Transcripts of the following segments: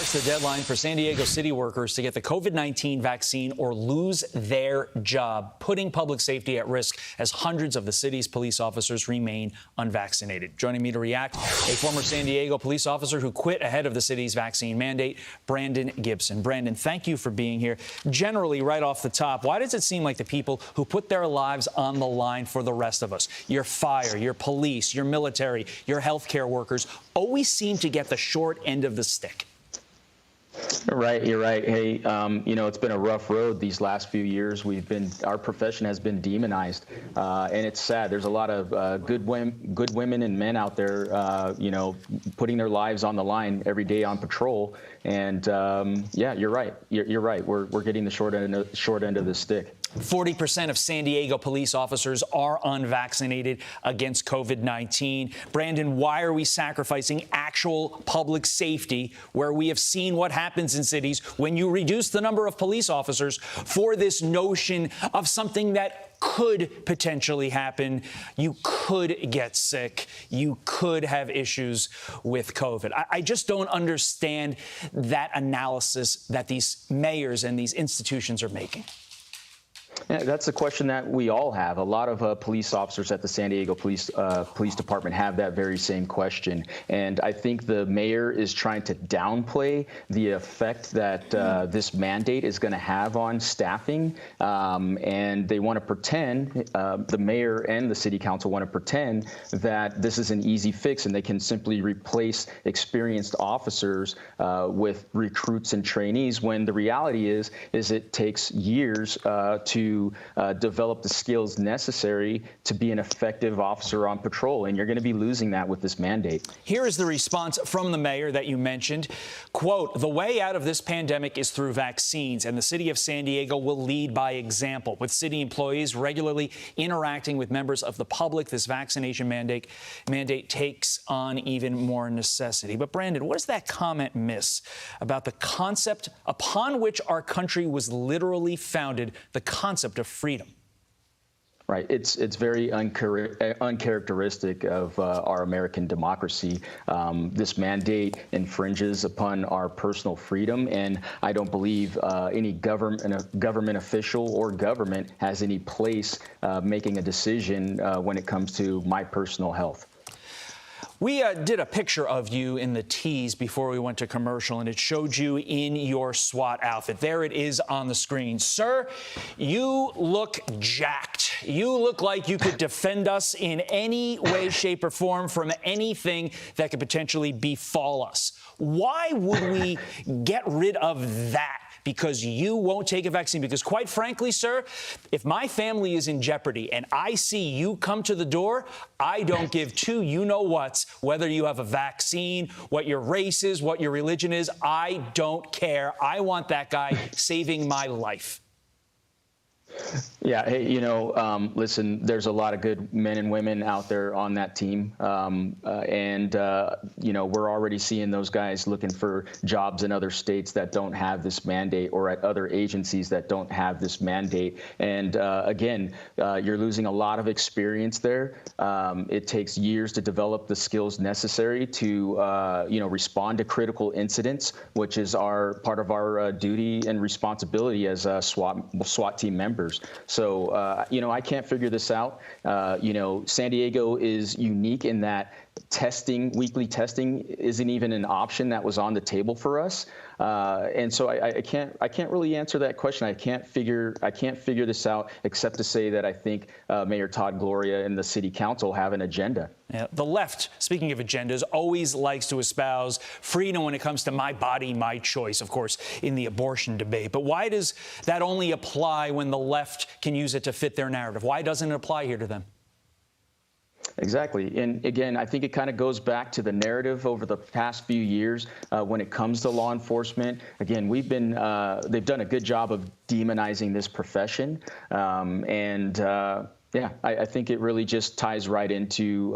March the deadline for San Diego city workers to get the COVID-19 vaccine or lose their job, putting public safety at risk as hundreds of the city's police officers remain unvaccinated. Joining me to react, a former San Diego police officer who quit ahead of the city's vaccine mandate, Brandon Gibson. Brandon, thank you for being here. Generally, right off the top, why does it seem like the people who put their lives on the line for the rest of us, your fire, your police, your military, your healthcare workers, always seem to get the short end of the stick? Right, you're right. Hey, it's been a rough road these last few years. Our profession has been demonized, and it's sad. There's a lot of good women and men out there, putting their lives on the line every day on patrol. And yeah, you're right. You're right. We're getting the short end of the stick. 40% of San Diego police officers are unvaccinated against COVID-19. Brandon, why are we sacrificing actual public safety, where we have seen what happens in cities when you reduce the number of police officers, for this notion of something that could potentially happen? You could get sick. You could have issues with COVID. I just don't understand that analysis that these mayors and these institutions are making. Yeah, that's a question that we all have. A lot of police officers at the San Diego Police Department have that very same question. And I think the mayor is trying to downplay the effect that this mandate is going to have on staffing. And they want to pretend, the mayor and the city council want to pretend that this is an easy fix and they can simply replace experienced officers with recruits and trainees, when the reality is it takes years to develop the skills necessary to be an effective officer on patrol, and you're going to be losing that with this mandate. Here is the response from the mayor that you mentioned. Quote, "The way out of this pandemic is through vaccines, and the city of San Diego will lead by example. With city employees regularly interacting with members of the public, this vaccination mandate takes on even more necessity." But Brandon, what does that comment miss about the concept upon which our country was literally founded, the concept of freedom? Right. It's very uncharacteristic of our American democracy. This mandate infringes upon our personal freedom, and I don't believe any government official or government has any place making a decision when it comes to my personal health. We did a picture of you in the tease before we went to commercial, and it showed you in your SWAT outfit. There it is on the screen. Sir, you look jacked. You look like you could defend us in any way, shape, or form from anything that could potentially befall us. Why would we get rid of that? Because you won't take a vaccine? Because quite frankly, sir, if my family is in jeopardy and I see you come to the door, I don't give two you-know-whats whether you have a vaccine, what your race is, what your religion is. I don't care. I want that guy saving my life. Yeah, hey, listen, there's a lot of good men and women out there on that team. We're already seeing those guys looking for jobs in other states that don't have this mandate, or at other agencies that don't have this mandate. And again, you're losing a lot of experience there. It takes years to develop the skills necessary to, respond to critical incidents, which is part of our duty and responsibility as SWAT team members. So, I can't figure this out. San Diego is unique in that weekly testing isn't even an option that was on the table for us. And so I can't really answer that question. I can't figure this out, except to say that I think Mayor Todd Gloria and the city council have an agenda. Yeah, the left, speaking of agendas, always likes to espouse freedom when it comes to my body, my choice, of course, in the abortion debate. But why does that only apply when the left can use it to fit their narrative? Why doesn't it apply here to them? Exactly. And again, I think it kind of goes back to the narrative over the past few years when it comes to law enforcement. Again, they've done a good job of demonizing this profession. Yeah, I think it really just ties right into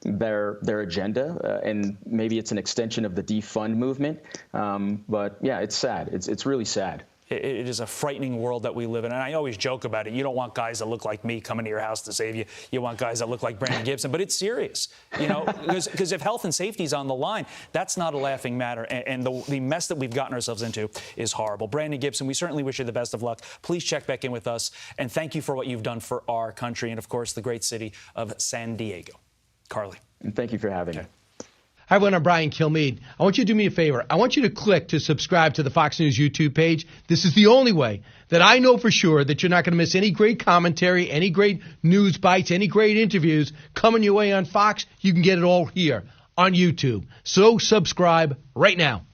their agenda, and maybe it's an extension of the defund movement. But yeah, it's sad. It's really sad. It is a frightening world that we live in. And I always joke about it. You don't want guys that look like me coming to your house to save you. You want guys that look like Brandon Gibson. But it's serious, because if health and safety is on the line, that's not a laughing matter. And the mess that we've gotten ourselves into is horrible. Brandon Gibson, we certainly wish you the best of luck. Please check back in with us. And thank you for what you've done for our country and, of course, the great city of San Diego. Carly. And thank you for having me. Hi, everyone. I'm Brian Kilmeade. I want you to do me a favor. I want you to click to subscribe to the Fox News YouTube page. This is the only way that I know for sure that you're not going to miss any great commentary, any great news bites, any great interviews coming your way on Fox. You can get it all here on YouTube. So subscribe right now.